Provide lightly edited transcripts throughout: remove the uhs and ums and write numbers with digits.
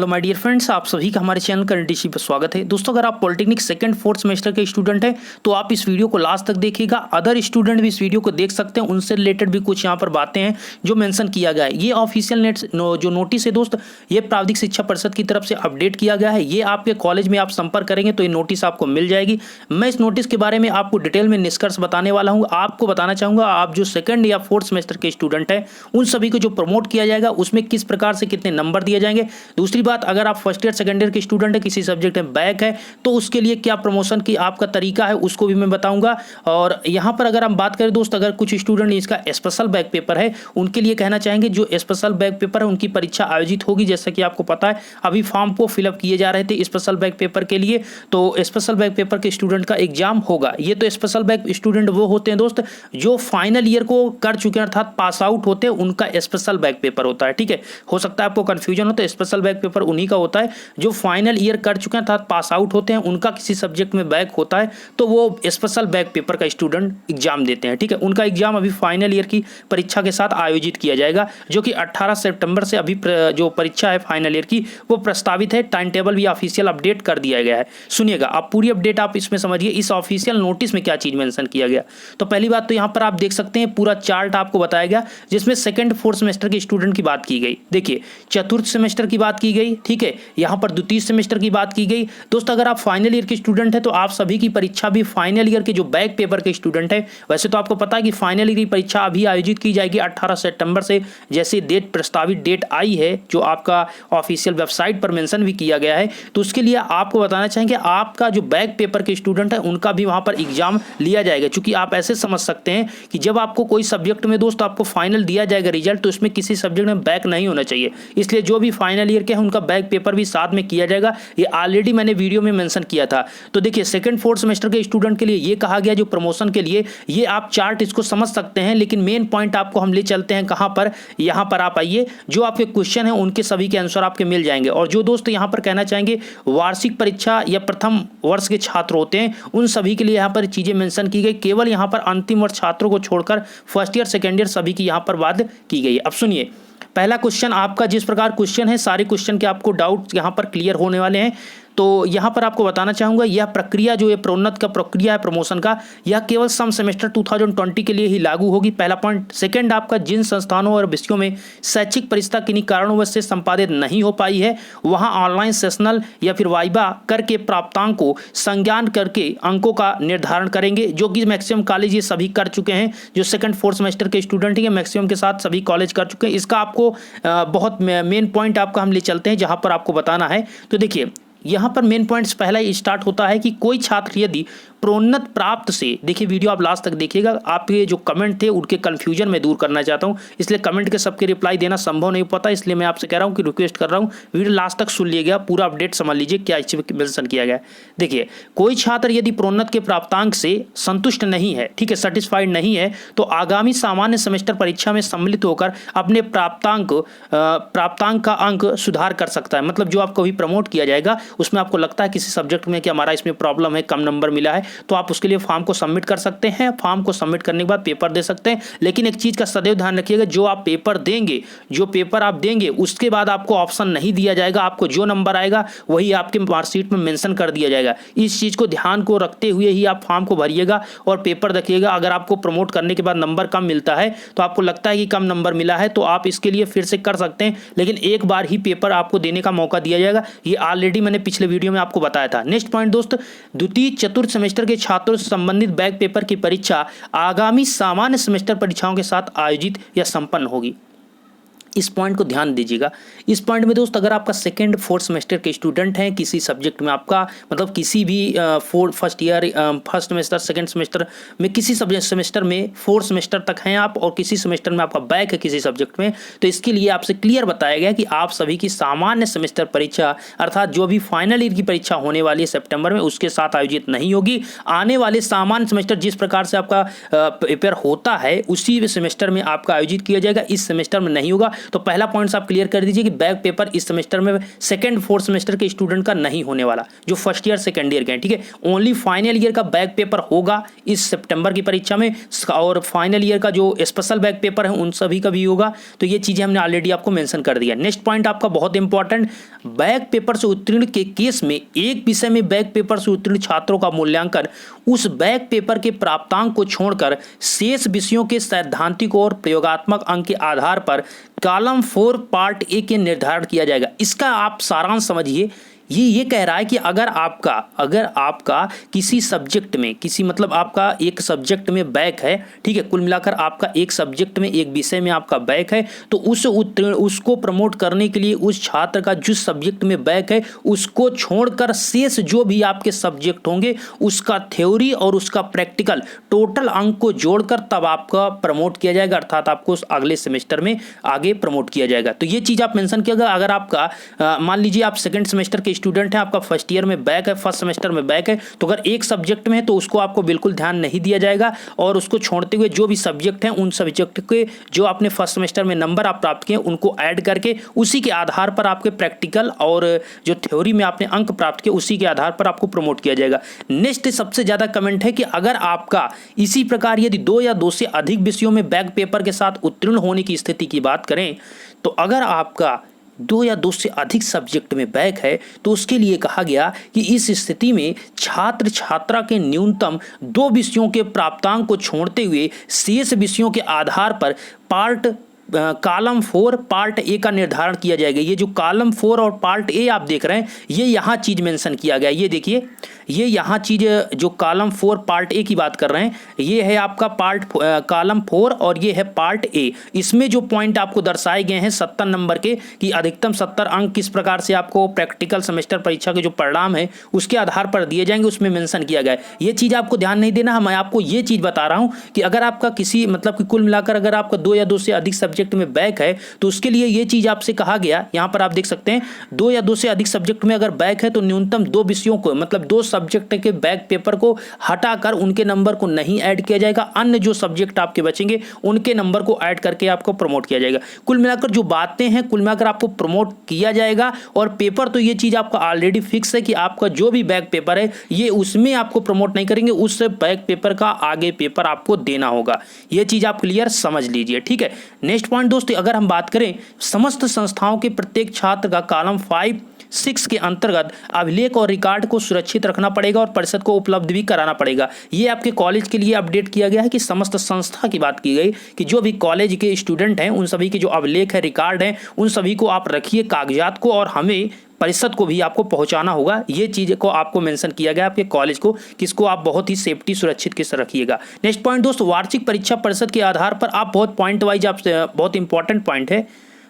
Hello my dear friends, आप सभी का हमारे चैनल करंट इश्यू पर स्वागत है। दोस्तों, अगर आप पॉलिटेक्निक सेकंड फोर्थ सेमेस्टर के स्टूडेंट हैं तो आप इस वीडियो को लास्ट तक देखिएगा। अदर स्टूडेंट भी इस वीडियो को देख सकते हैं, उनसे रिलेटेड भी कुछ यहाँ पर बातें हैं जो मेंशन किया गया है। ये ऑफिशियल जो नोटिस है दोस्त, ये प्रावधिक शिक्षा परिषद की तरफ से अपडेट किया गया है। ये आपके कॉलेज में आप संपर्क करेंगे तो ये नोटिस आपको मिल जाएगी। मैं इस नोटिस के बारे में आपको डिटेल में निष्कर्ष बताने वाला हूँ। आपको बताना चाहूँगा, आप जो सेकंड या फोर्थ सेमेस्टर के स्टूडेंट हैं उन सभी को जो प्रमोट किया जाएगा उसमें किस प्रकार से कितने नंबर दिए जाएंगे। दूसरी बात, अगर आप फर्स्ट ईयर सेकंड ईयर के स्टूडेंट है, किसी सब्जेक्ट में बैक है तो उसके लिए क्या प्रमोशन की आपका तरीका है उसको भी मैं बताऊंगा। और यहाँ पर अगर हम बात करें दोस्त, अगर कुछ स्टूडेंट इसका स्पेशल बैक पेपर है उनके लिए कहना चाहेंगे, जो स्पेशल बैक पेपर है उनकी परीक्षा आयोजित होगी। जैसा कि आपको पता है अभी फॉर्म को फिलअप किए जा रहे थे स्पेशल बैक पेपर के लिए, तो स्पेशल बैक पेपर के स्टूडेंट का एग्जाम होगा। ये तो स्पेशल बैक स्टूडेंट वो होते हैं दोस्त जो फाइनल ईयर को कर चुके हैं, अर्थात पास आउट होते हैं, उनका स्पेशल बैक पेपर होता है। ठीक है, हो सकता है आपको कंफ्यूजन हो, तो स्पेशल बैक पेपर उन्हीं का होता है जो फाइनल ईयर कर चुके हैं अर्थात पास आउट होते हैं, उनका किसी सब्जेक्ट में बैक होता है तो वो स्पेशल बैक पेपर का स्टूडेंट एग्जाम देते हैं। ठीक है, उनका एग्जाम अभी फाइनल ईयर की परीक्षा के साथ आयोजित किया जाएगा, जो कि 18 सितंबर से अभी जो परीक्षा है फाइनल ईयर की वो प्रस्तावित है। टाइम टेबल भी ऑफिशियल अपडेट कर दिया गया है। सुनिएगा, आप पूरी अपडेट आप इसमें समझिए, इस ऑफिशियल नोटिस में क्या चीज मेंशन किया गया। तो पहली बात तो यहाँ पर आप देख सकते हैं पूरा चार्ट आपको बताया गया, जिसमें सेकंड फोर्थ सेमेस्टर के स्टूडेंट की बात की गई। देखिए, चतुर्थ सेमेस्टर की बात की गई, ठीक है, यहाँ पर द्वितीय सेमेस्टर की बात की गई। दोस्तों, अगर आप फाइनल ईयर के स्टूडेंट हैं तो आप सभी की परीक्षा भी फाइनल ईयर के जो बैक पेपर के स्टूडेंट हैं, वैसे तो आपको पता है कि फाइनल ईयर की परीक्षा अभी आयोजित की जाएगी 18 सितंबर से, जैसे डेट प्रस्तावित डेट आई है जो आपका ऑफिशियल वेबसाइट पर मेंशन भी किया गया है। तो उसके लिए आपको बताना चाहेंगे, आपका जो बैक पेपर के स्टूडेंट है उनका भी वहां पर एग्जाम लिया जाएगा। चूंकि आप ऐसे समझ सकते हैं कि जब आपको कोई सब्जेक्ट में दोस्त आपको फाइनल दिया जाएगा रिजल्ट, तो उसमें किसी सब्जेक्ट में बैक नहीं होना चाहिए, इसलिए जो भी फाइनल ईयर के हैं उनका बैक पेपर भी साथ में किया जाएगा। ये ऑलरेडी मैंने वीडियो में मेंशन किया था। तो देखिए, सेकंड फोर्थ सेमेस्टर के स्टूडेंट के लिए ये कहा गया, जो प्रमोशन के लिए, ये आप चार्ट इसको समझ सकते हैं, लेकिन मेन पॉइंट आपको हम ले चलते हैं कहां पर, यहां पर आप आइए। जो आपके क्वेश्चन है उनके सभी के आंसर आपके मिल जाएंगे। और जो दोस्त यहां पर कहना चाहेंगे वार्षिक परीक्षा या प्रथम वर्ष के छात्र होते हैं, उन सभी के लिए यहां पर चीजें मेंशन की गई। केवल यहां पर अंतिम वर्ष छात्रों को छोड़कर फर्स्ट ईयर सेकेंड ईयर सभी की यहां पर बात की गई। अब सुनिए, पहला क्वेश्चन आपका जिस प्रकार क्वेश्चन है, सारे क्वेश्चन के आपको डाउट यहां पर क्लियर होने वाले हैं। तो यहां पर आपको बताना चाहूंगा, यह प्रक्रिया जो ये प्रोन्नत का प्रक्रिया है प्रमोशन का, यह केवल सम सेमेस्टर 2020 के लिए ही लागू होगी। पहला पॉइंट। सेकंड, आपका जिन संस्थानों और विषयों में शैक्षिक परीक्षा किन्हीं कारणों से संपादित नहीं हो पाई है, वहां ऑनलाइन सेशनल या फिर वाइवा करके प्राप्तांक को संज्ञान करके अंकों का निर्धारण करेंगे, जो कि मैक्सिमम कॉलेज ये सभी कर चुके हैं। जो सेकंड फोर्थ सेमेस्टर के स्टूडेंट हैं मैक्सिमम के साथ सभी कॉलेज कर चुके हैं। इसका आपको बहुत मेन पॉइंट आपका हम ले चलते हैं जहां पर आपको बताना है। तो देखिए, यहाँ पर मेन पॉइंट्स पहला स्टार्ट होता है कि कोई छात्र यदि प्रोन्नत प्राप्त से, देखिए वीडियो आप लास्ट तक देखिएगा, आपके जो कमेंट थे उनके कंफ्यूजन में दूर करना चाहता हूँ, इसलिए कमेंट के सबके रिप्लाई देना संभव नहीं पता, इसलिए मैं आपसे कह रहा हूँ कि रिक्वेस्ट कर रहा हूँ वीडियो लास्ट तक सुन लीजिएगा, पूरा अपडेट समझ लीजिए क्या इसमें मेंशन किया गया है। देखिए, कोई छात्र यदि प्रोन्नत के प्राप्तांक से संतुष्ट नहीं है, ठीक है, सेटिस्फाइड नहीं है, तो आगामी सामान्य सेमेस्टर परीक्षा में सम्मिलित होकर अपने प्राप्तांक का अंक सुधार कर सकता है। मतलब जो आपको भी प्रमोट किया जाएगा उसमें आपको लगता है किसी सब्जेक्ट में कि हमारा इसमें प्रॉब्लम है, कम नंबर मिला है, तो आप उसके लिए फॉर्म को सबमिट कर सकते हैं। फॉर्म को सबमिट करने के बाद पेपर दे सकते हैं। लेकिन एक चीज का सदैव ध्यान रखिएगा, जो आप पेपर देंगे, जो पेपर आप देंगे उसके बाद आपको ऑप्शन नहीं दिया जाएगा, आपको जो नंबर आएगा वही आपके मार्कशीट में मेंशन कर दिया जाएगा। इस चीज को ध्यान को रखते हुए ही आप फॉर्म को भरिएगा और पेपर देखिएगा। अगर आपको प्रमोट करने के बाद नंबर कम मिलता है, तो आपको लगता है कि कम नंबर मिला है, तो आप इसके लिए फिर से कर सकते हैं, लेकिन एक बार ही पेपर आपको देने का मौका दिया जाएगा। ये ऑलरेडी मैंने पिछले वीडियो में आपको बताया था। नेक्स्ट पॉइंट दोस्त, द्वितीय चतुर्थ सेमेस्टर के छात्रों से संबंधित बैक पेपर की परीक्षा आगामी सामान्य सेमेस्टर परीक्षाओं के साथ आयोजित या संपन्न होगी। इस पॉइंट को ध्यान दीजिएगा। इस पॉइंट में दोस्त, अगर आपका सेकंड फोर्थ सेमेस्टर के स्टूडेंट हैं, किसी सब्जेक्ट में आपका मतलब किसी भी first year first semester second semester में किसी सब्जेक्ट सेमेस्टर में फोर्थ सेमेस्टर तक हैं आप, और किसी सेमेस्टर में आपका बैक है किसी सब्जेक्ट में, तो इसके लिए आपसे क्लियर बताया गया कि आप सभी की सामान्य सेमेस्टर परीक्षा अर्थात जो भी फाइनल ईयर की परीक्षा होने वाली है सितंबर में, उसके साथ आयोजित नहीं होगी। आने वाले सामान्य सेमेस्टर जिस प्रकार से आपका पेपर होता है उसी सेमेस्टर में आपका आयोजित किया जाएगा, इस सेमेस्टर में नहीं होगा। तो पहला पॉइंट्स आप क्लियर कर दीजिए कि बैक पेपर इस सेमेस्टर में सेकंड फोर्थ सेमेस्टर के स्टूडेंट का नहीं होने वाला, जो फर्स्ट ईयर सेकंड ईयर के हैं, ठीक है। ओनली फाइनल ईयर का बैक पेपर होगा इस सितंबर की परीक्षा में, और फाइनल ईयर का जो स्पेशल बैक पेपर है उन सभी का भी होगा। तो ये चीजें हमने ऑलरेडी आपको मेंशन कर दिया। नेक्स्ट पॉइंट आपका बहुत इंपॉर्टेंट, बैक पेपर से उत्तीर्ण के केस में एक विषय में बैक पेपर से उत्तीर्ण छात्रों का मूल्यांकन उस बैक पेपर के प्राप्तांक को छोड़कर शेष विषयों के सैद्धांतिक और प्रयोगात्मक अंक के आधार पर कॉलम 4 पार्ट ए के निर्धारण किया जाएगा। इसका आप सारांश समझिए, ये कह रहा है कि अगर आपका किसी सब्जेक्ट में मतलब आपका एक सब्जेक्ट में बैक है, ठीक है, कुल मिलाकर आपका एक सब्जेक्ट में एक विषय में आपका बैक है, तो उसको प्रमोट करने के लिए उस छात्र का जिस सब्जेक्ट में बैक है उसको छोड़कर शेष जो भी आपके सब्जेक्ट होंगे उसका थ्योरी और उसका प्रैक्टिकल टोटल अंक को जोड़कर तब आपका प्रमोट किया जाएगा, अर्थात आपको अगले सेमेस्टर में आगे प्रमोट किया जाएगा। तो ये चीज आप मेंशन किया। अगर आपका मान लीजिए आप सेकंड सेमेस्टर के स्टूडेंट है, आपका फर्स्ट ईयर में बैक है, फर्स्ट सेमेस्टर में बैक है, तो अगर एक सब्जेक्ट में है तो उसको आपको बिल्कुल ध्यान नहीं दिया जाएगा, और उसको छोड़ते हुए जो भी सब्जेक्ट हैं उन सब्जेक्ट के जो आपने फर्स्ट सेमेस्टर में नंबर आप प्राप्त किए उनको ऐड करके उसी के आधार पर आपके प्रैक्टिकल और जो थ्योरी में आपने अंक प्राप्त किए उसी के आधार पर आपको प्रमोट किया जाएगा। नेक्स्ट सबसे ज्यादा कमेंट है कि अगर आपका इसी प्रकार यदि 2 या 2 से अधिक विषयों में बैक पेपर के साथ उत्तीर्ण होने की स्थिति की बात करें, तो अगर आपका 2 या 2 से अधिक सब्जेक्ट में बैक है तो उसके लिए कहा गया कि इस स्थिति में छात्र छात्रा के न्यूनतम 2 विषयों के प्राप्तांक को छोड़ते हुए शेष विषयों के आधार पर कॉलम 4 पार्ट ए का निर्धारण किया जाएगा। ये जो कॉलम 4 और पार्ट ए आप देख रहे हैं, ये यहाँ चीज मेंशन किया गया। ये देखिए, ये यहाँ चीज जो कॉलम 4 पार्ट ए की बात कर रहे हैं, ये है आपका कॉलम 4 और ये है पार्ट ए। इसमें जो पॉइंट आपको दर्शाए गए हैं 70 नंबर के, कि अधिकतम 70 अंक किस प्रकार से आपको प्रैक्टिकल सेमेस्टर परीक्षा के जो परिणाम है उसके आधार पर दिए जाएंगे, उसमें मेंशन किया गया है। ये चीज आपको ध्यान नहीं देना, मैं आपको ये चीज बता रहा हूं कि अगर आपका किसी मतलब कि कुल मिलाकर अगर आपका 2 या 2 से अधिक सब्जेक्ट में बैक है तो उसके लिए ये चीज आपसे कहा गया, यहां पर आप देख सकते हैं 2 या 2 से अधिक सब्जेक्ट में अगर बैक है तो न्यूनतम 2 विषयों को मतलब 2 सब्जेक्ट के बैक पेपर को हटाकर उनके नंबर को नहीं ऐड किया जाएगा, अन्य जो सब्जेक्ट आपके बचेंगे उनके नंबर को ऐड करके आपको प्रमोट किया जाएगा। कुल मिलाकर जो बातें हैं, कुल मिलाकर आपको प्रमोट किया जाएगा। और पेपर तो ये चीज आपका ऑलरेडी फिक्स है कि आपका जो भी बैक पेपर है ये उसमें आपको प्रमोट नहीं करेंगे, उस बैक पेपर का आगे पेपर आपको देना होगा। ये चीज आप क्लियर समझ लीजिए, ठीक है। नेक्स्ट पॉइंट दोस्तों, अगर हम बात करें समस्त संस्थाओं के प्रत्येक छात्र का कॉलम 5-6 के अंतर्गत अभिलेख और रिकॉर्ड को सुरक्षित रखना पड़ेगा और परिषद को उपलब्ध भी कराना पड़ेगा। ये आपके कॉलेज के लिए अपडेट किया गया है कि समस्त संस्था की बात की गई कि जो भी कॉलेज के स्टूडेंट हैं उन सभी के जो अभिलेख है, रिकॉर्ड है, उन सभी को आप रखिए कागजात को, और हमें परिषद को भी आपको पहुंचाना होगा। ये चीज को आपको मेंशन किया गया आपके कॉलेज को, किसको आप बहुत ही सेफ्टी सुरक्षित के साथ रखिएगा। नेक्स्ट पॉइंट दोस्तों, वार्षिक परीक्षा परिषद के आधार पर आप बहुत पॉइंट वाइज आप बहुत इंपॉर्टेंट पॉइंट है,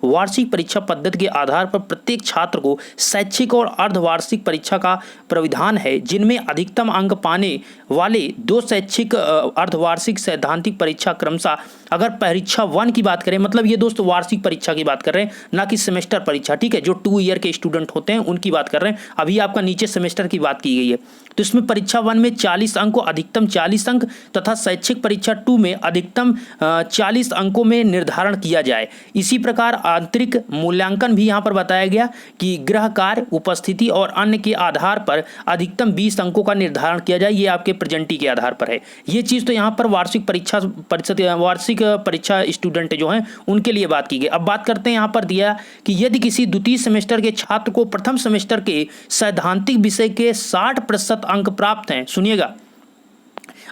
वार्षिक परीक्षा पद्धति के आधार पर प्रत्येक छात्र को शैक्षिक और अर्धवार्षिक परीक्षा का प्राविधान है, जिनमें अधिकतम अंक पाने वाले 2 शैक्षिक अर्धवार्षिक सैद्धांतिक परीक्षा क्रमशः, अगर परीक्षा 1 की बात करें, मतलब ये दोस्तों वार्षिक परीक्षा की बात कर रहे हैं, ना कि सेमेस्टर परीक्षा, ठीक है, जो 2 ईयर के स्टूडेंट होते हैं उनकी बात कर रहे हैं। अभी आपका नीचे सेमेस्टर की बात की गई है। तो इसमें परीक्षा 1 में 40 अंक को अधिकतम 40 अंक तथा शैक्षिक परीक्षा 2 में अधिकतम 40 अंकों में निर्धारण किया जाए। इसी प्रकार आंतरिक मूल्यांकन भी यहाँ पर बताया गया कि गृह कार्य, उपस्थिति और अन्य के आधार पर अधिकतम 20 अंकों का निर्धारण किया जाए। ये आपके प्रेजेंटी के आधार पर है। ये चीज तो यहाँ पर वार्षिक परीक्षा स्टूडेंट जो हैं उनके लिए बात की गई। अब बात करते हैं, यहाँ पर दिया कि यदि किसी द्वितीय सेमेस्टर के छात्र को प्रथम सेमेस्टर के सैद्धांतिक विषय के 60% अंक प्राप्त हैं, सुनिएगा,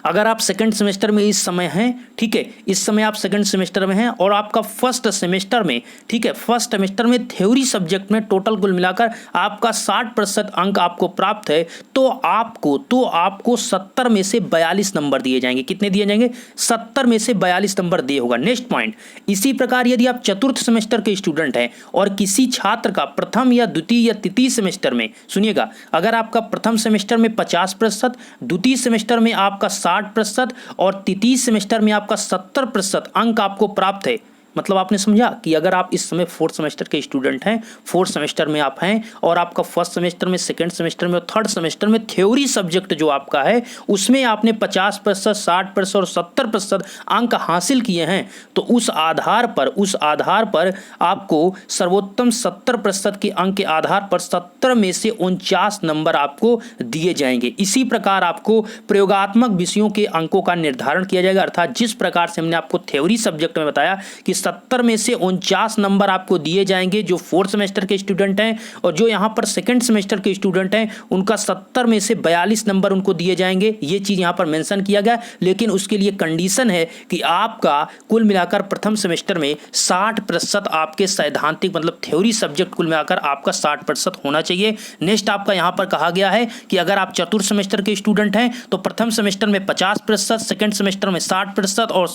अगर आप सेकंड सेमेस्टर में इस समय हैं, ठीक है, इस समय आप सेकंड सेमेस्टर में हैं और आपका फर्स्ट सेमेस्टर में, ठीक है, फर्स्ट सेमेस्टर में थ्योरी सब्जेक्ट में टोटल कुल मिलाकर आपका 60% अंक आपको प्राप्त है, तो आपको 70 में से 42 नंबर दिए जाएंगे। कितने दिए जाएंगे? 70 में से 42 नंबर दिए होगा। नेक्स्ट पॉइंट, इसी प्रकार यदि आप चतुर्थ सेमेस्टर के स्टूडेंट हैं और किसी छात्र का प्रथम या द्वितीय या तृतीय सेमेस्टर में, सुनिएगा, अगर आपका प्रथम सेमेस्टर में 50%, द्वितीय सेमेस्टर में आपका 60% और तृतीय सेमेस्टर में आपका 70% अंक आपको प्राप्त है, मतलब आपने समझा कि अगर आप इस समय फोर्थ सेमेस्टर के स्टूडेंट हैं, फोर्थ सेमेस्टर में आप हैं और आपका फर्स्ट सेमेस्टर में, सेकेंड सेमेस्टर में और थर्ड सेमेस्टर में थ्योरी सब्जेक्ट जो आपका है उसमें आपने 50%, 60% और 70% अंक हासिल किए हैं, तो उस आधार पर आपको सर्वोत्तम 70% के अंक के आधार पर 70 में से 49 नंबर आपको दिए जाएंगे। इसी प्रकार आपको प्रयोगात्मक विषयों के अंकों का निर्धारण किया जाएगा, अर्थात जिस प्रकार से हमने आपको थ्योरी सब्जेक्ट में बताया कि 70 में से 49 नंबर आपको दिए जाएंगे जो फोर्थ सेमेस्टर के स्टूडेंट हैं, और जो यहाँ पर सेकेंड सेमेस्टर के स्टूडेंट हैं उनका 70 में से 42 नंबर उनको दिए जाएंगे। ये चीज़ यहाँ पर मेंशन किया गया, लेकिन उसके लिए कंडीशन है कि आपका कुल मिलाकर प्रथम सेमेस्टर में 60% आपके सैद्धांतिक मतलब थ्योरी सब्जेक्ट कुल मिलाकर आपका 60% होना चाहिए। नेक्स्ट आपका यहाँ पर कहा गया है कि अगर आप चतुर्थ सेमेस्टर के स्टूडेंट हैं तो प्रथम सेमेस्टर में 50%, सेकेंड सेमेस्टर में 60% और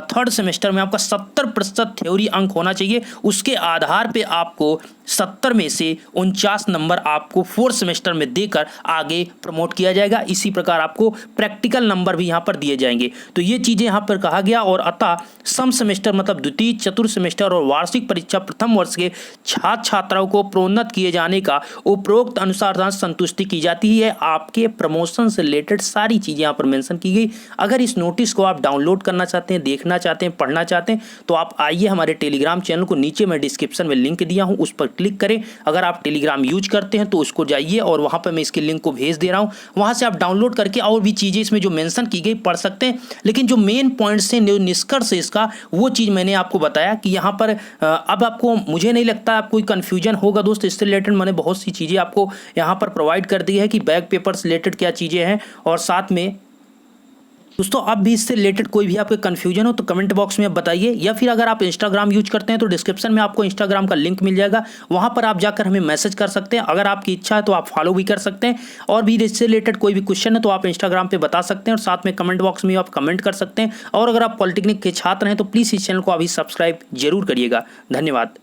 थर्ड सेमेस्टर में आपका 70% थ्योरी अंक होना चाहिए। उसके आधार पे आपको 70 में से 49 नंबर आपको फोर्थ सेमेस्टर में देकर आगे प्रमोट किया जाएगा। इसी प्रकार आपको प्रैक्टिकल नंबर भी यहाँ पर दिए जाएंगे। तो ये चीज़ें यहाँ पर कहा गया, और अतः सम सेमेस्टर मतलब द्वितीय, चतुर्थ सेमेस्टर और वार्षिक परीक्षा प्रथम वर्ष के छात्र छात्राओं को प्रोन्नत किए जाने का उपरोक्त अनुसार संतुष्टि की जाती है। आपके प्रमोशन से रिलेटेड सारी चीज़ें यहाँ पर मेंशन की गई। अगर इस नोटिस को आप डाउनलोड करना चाहते हैं, देखना चाहते हैं, पढ़ना चाहते हैं तो आप आइए हमारे टेलीग्राम चैनल को, नीचे मैं डिस्क्रिप्शन में लिंक दिया हूँ, उस पर क्लिक करें। अगर आप टेलीग्राम यूज करते हैं तो उसको जाइए और वहाँ पर मैं इसके लिंक को भेज दे रहा हूँ, वहाँ से आप डाउनलोड करके और भी चीज़ें इसमें जो मेंशन की गई पढ़ सकते हैं। लेकिन जो मेन पॉइंट्स हैं, जो निष्कर्ष है इसका, वो चीज़ मैंने आपको बताया कि यहाँ पर अब आपको, मुझे नहीं लगता आप कोई कन्फ्यूजन होगा दोस्त। इससे रिलेटेड मैंने बहुत सी चीज़ें आपको यहाँ पर प्रोवाइड कर दी है कि बैक पेपर से रिलेटेड क्या चीज़ें हैं, और साथ में दोस्तों अब भी इससे रिलेटेड कोई भी आपके कन्फ्यूजन हो तो कमेंट बॉक्स में आप बताइए, या फिर अगर आप इंस्टाग्राम यूज करते हैं तो डिस्क्रिप्शन में आपको इंस्टाग्राम का लिंक मिल जाएगा, वहां पर आप जाकर हमें मैसेज कर सकते हैं। अगर आपकी इच्छा है तो आप फॉलो भी कर सकते हैं, और भी इससे रिलेटेड कोई भी क्वेश्चन है तो आप इंस्टाग्राम पे बता सकते हैं, और साथ में कमेंट बॉक्स में आप कमेंट कर सकते हैं। और अगर आप पॉलिटेक्निक के छात्र हैं तो प्लीज़ इस चैनल को अभी सब्सक्राइब जरूर करिएगा। धन्यवाद।